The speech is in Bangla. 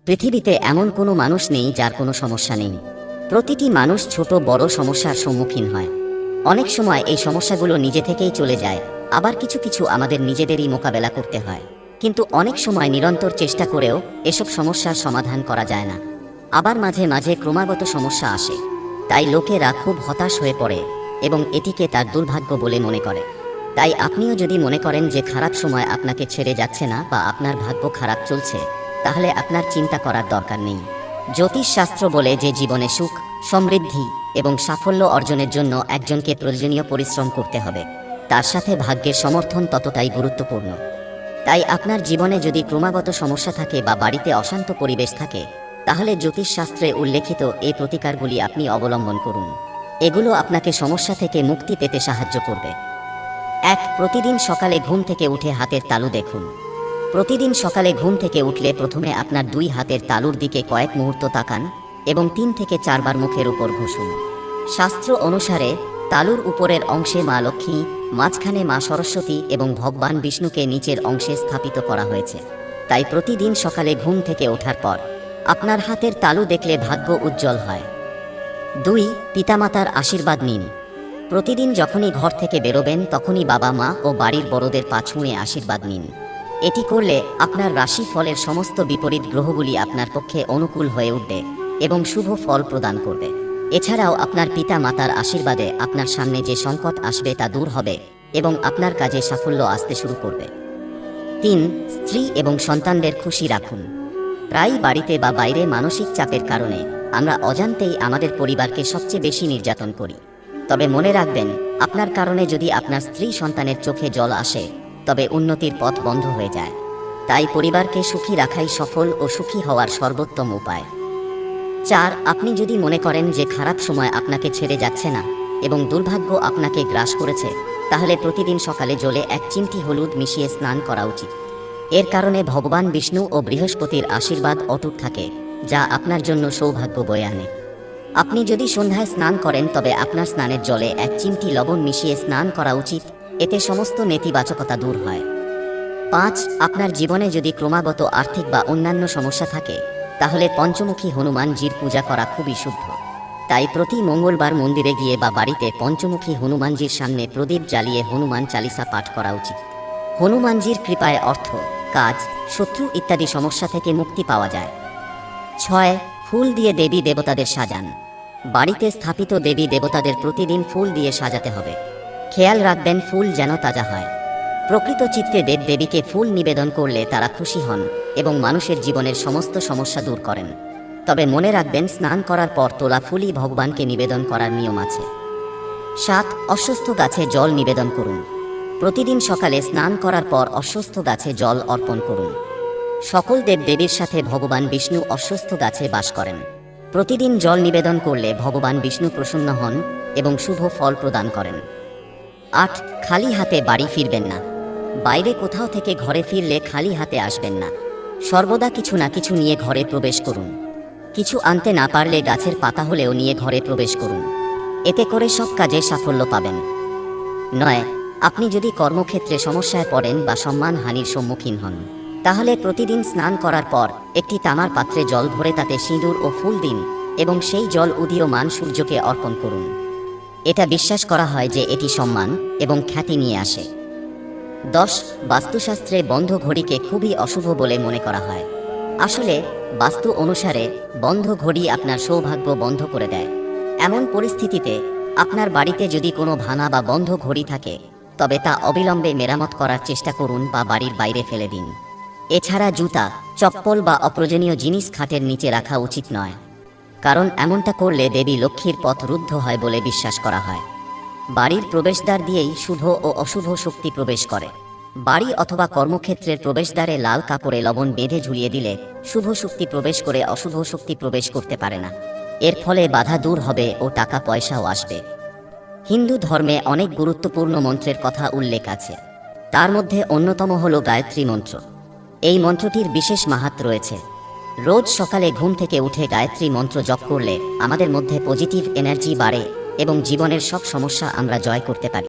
পৃথিবীতে এমন কোনো মানুষ নেই যার কোনো সমস্যা নেই। প্রতিটি মানুষ ছোট বড় সমস্যার সম্মুখীন হয়। অনেক সময় এই সমস্যাগুলো নিজে থেকেই চলে যায়, আবার কিছু কিছু আমাদের নিজেদেরই মোকাবেলা করতে হয়। কিন্তু অনেক সময় নিরন্তর চেষ্টা করেও এসব সমস্যার সমাধান করা যায় না। আবার মাঝে মাঝে ক্রমাগত সমস্যা আসে, তাই লোকেরা খুব হতাশ হয়ে পড়ে এবং এটিকে তার দুর্ভাগ্য বলে মনে করে। তাই আপনিও যদি মনে করেন যে খারাপ সময় আপনাকে ছেড়ে যাচ্ছে না বা আপনার ভাগ্য খারাপ চলছে, তাহলে আপনার চিন্তা করার দরকার নেই। জ্যোতিষশাস্ত্র বলে যে জীবনে সুখ, সমৃদ্ধি এবং সাফল্য অর্জনের জন্য একজনকে প্রয়োজনীয় পরিশ্রম করতে হবে, তার সাথে ভাগ্যের সমর্থন ততটাই গুরুত্বপূর্ণ। তাই আপনার জীবনে যদি ক্রমাগত সমস্যা থাকে বা বাড়িতে অশান্ত পরিবেশ থাকে, তাহলে জ্যোতিষশাস্ত্রে উল্লেখিত এই প্রতিকারগুলি আপনি অবলম্বন করুন। এগুলো আপনাকে সমস্যা থেকে মুক্তি পেতে সাহায্য করবে। 1. প্রতিদিন সকালে ঘুম থেকে উঠে হাতের তালু দেখুন। প্রতিদিন সকালে ঘুম থেকে উঠলে প্রথমে আপনার 2 হাতের তালুর দিকে কয়েক মুহূর্ত তাকান এবং 3 থেকে 4 বার মুখের উপর ঘষুন। শাস্ত্র অনুসারে তালুর উপরের অংশে মা লক্ষ্মী, মাঝখানে মা সরস্বতী এবং ভগবান বিষ্ণুকে নিচের অংশে স্থাপিত করা হয়েছে। তাই প্রতিদিন সকালে ঘুম থেকে ওঠার পর আপনার হাতের তালু দেখলে ভাগ্য উজ্জ্বল হয়। 2. পিতামাতার আশীর্বাদ নিন। প্রতিদিন যখনই ঘর থেকে বেরোবেন তখনই বাবা মা ও বাড়ির বড়দের পা ছুঁয়ে আশীর্বাদ নিন। এটি করলে আপনার রাশি ফলের সমস্ত বিপরীত গ্রহগুলি আপনার পক্ষে অনুকূল হয়ে উঠবে এবং শুভ ফল প্রদান করবে। এছাড়াও আপনার পিতা মাতার আশীর্বাদে আপনার সামনে যে সংকট আসবে তা দূর হবে এবং আপনার কাজে সাফল্য আসতে শুরু করবে। 3. স্ত্রী এবং সন্তানদের খুশি রাখুন। প্রায়ই বাড়িতে বা বাইরে মানসিক চাপের কারণে আমরা অজান্তেই আমাদের পরিবারকে সবচেয়ে বেশি নির্যাতন করি। তবে মনে রাখবেন, আপনার কারণে যদি আপনার স্ত্রী সন্তানের চোখে জল আসে, তবে উন্নতির পথ বন্ধ হয়ে যায়। তাই পরিবারকে সুখী রাখাই সফল ও সুখী হওয়ার সর্বোত্তম উপায়। 4. আপনি যদি মনে করেন যে খারাপ সময় আপনাকে ছেড়ে যাচ্ছে না এবং দুর্ভাগ্য আপনাকে গ্রাস করেছে, তাহলে প্রতিদিন সকালে জলে 1 চিমটি হলুদ মিশিয়ে স্নান করা উচিত। এর কারণে ভগবান বিষ্ণু ও বৃহস্পতির আশীর্বাদ অটুট থাকে, যা আপনার জন্য সৌভাগ্য বয়ে আনে। আপনি যদি সন্ধ্যায় স্নান করেন, তবে আপনার স্নানের জলে 1 চিমটি লবণ মিশিয়ে স্নান করা উচিত। এতে সমস্ত নেতিবাচকতা দূর হয়। 5. আপনার জীবনে যদি ক্রমাগত আর্থিক বা অন্যান্য সমস্যা থাকে, তাহলে পঞ্চমুখী হনুমানজির পূজা করা খুবই শুভ। তাই প্রতি মঙ্গলবার মন্দিরে গিয়ে বা বাড়িতে পঞ্চমুখী হনুমানজির সামনে প্রদীপ জ্বালিয়ে হনুমান চালিসা পাঠ করা উচিত। হনুমানজির কৃপায় অর্থ, কাজ, শত্রু ইত্যাদি সমস্যা থেকে মুক্তি পাওয়া যায়। 6. ফুল দিয়ে দেবী দেবতাদের সাজান। বাড়িতে স্থাপিত দেবী দেবতাদের প্রতিদিন ফুল দিয়ে সাজাতে হবে। খেয়াল রাখবেন ফুল যেন তাজা হয়। প্রকৃত চিত্তে দেব দেবীকে ফুল নিবেদন করলে তারা খুশি হন এবং মানুষের জীবনের সমস্ত সমস্যা দূর করেন। তবে মনে রাখবেন, স্নান করার পর তোলা ফুলই ভগবানকে নিবেদন করার নিয়ম আছে। 7. অশ্বত্থ গাছে জল নিবেদন করুন। প্রতিদিন সকালে স্নান করার পর অশ্বত্থ গাছে জল অর্পণ করুন। সকল দেব দেবীর সাথে ভগবান বিষ্ণু অশ্বত্থ গাছে বাস করেন। প্রতিদিন জল নিবেদন করলে ভগবান বিষ্ণু প্রসন্ন হন এবং শুভ ফল প্রদান করেন। 8. খালি হাতে বাড়ি ফিরবেন না। বাইরে কোথাও থেকে ঘরে ফিরলে খালি হাতে আসবেন না। সর্বদা কিছু না কিছু নিয়ে ঘরে প্রবেশ করুন। কিছু আনতে না পারলে গাছের পাতা হলেও নিয়ে ঘরে প্রবেশ করুন। এতে করে সব কাজে সাফল্য পাবেন। 9. আপনি যদি কর্মক্ষেত্রে সমস্যায় পড়েন বা সম্মানহানির সম্মুখীন হন, তাহলে প্রতিদিন স্নান করার পর একটি তামার পাত্রে জল ভরে তাতে সিঁদুর ও ফুল দিন এবং সেই জল উদীয়মান সূর্যকে অর্পণ করুন। এটা বিশ্বাস করা হয় যে এটি সম্মান এবং খ্যাতি নিয়ে আসে। 10. বাস্তুশাস্ত্রে বন্ধ ঘড়িকে খুবই অশুভ বলে মনে করা হয়। আসলে বাস্তু অনুসারে বন্ধ ঘড়ি আপনার সৌভাগ্য বন্ধ করে দেয়। এমন পরিস্থিতিতে আপনার বাড়িতে যদি কোনো ভাঙা বা বন্ধ ঘড়ি থাকে, তবে তা অবিলম্বে মেরামত করার চেষ্টা করুন বা বাড়ির বাইরে ফেলে দিন। এছাড়া জুতা, চপ্পল বা অপ্রয়োজনীয় জিনিস খাটের নিচে রাখা উচিত নয়, কারণ এমনটা করলে দেবী লক্ষ্মীর পথ রুদ্ধ হয় বলে বিশ্বাস করা হয়। বাড়ির প্রবেশদ্বার দিয়েই শুভ ও অশুভ শক্তি প্রবেশ করে। বাড়ি অথবা কর্মক্ষেত্রের প্রবেশদ্বারে লাল কাপড়ে লবণ বেঁধে ঝুলিয়ে দিলে শুভ শক্তি প্রবেশ করে অশুভ শক্তি প্রবেশ করতে পারে না। এর ফলে বাধা দূর হবে ও টাকা পয়সাও আসবে। হিন্দু ধর্মে অনেক গুরুত্বপূর্ণ মন্ত্রের কথা উল্লেখ আছে। তার মধ্যে অন্যতম হল গায়ত্রী মন্ত্র। এই মন্ত্রটির বিশেষ মাহাত্ম্য রয়েছে। রোজ সকালে ঘুম থেকে উঠে গায়ত্রী মন্ত্র জপ করলে আমাদের মধ্যে পজিটিভ এনার্জি বাড়ে এবং জীবনের সব সমস্যা আমরা জয় করতে পারি।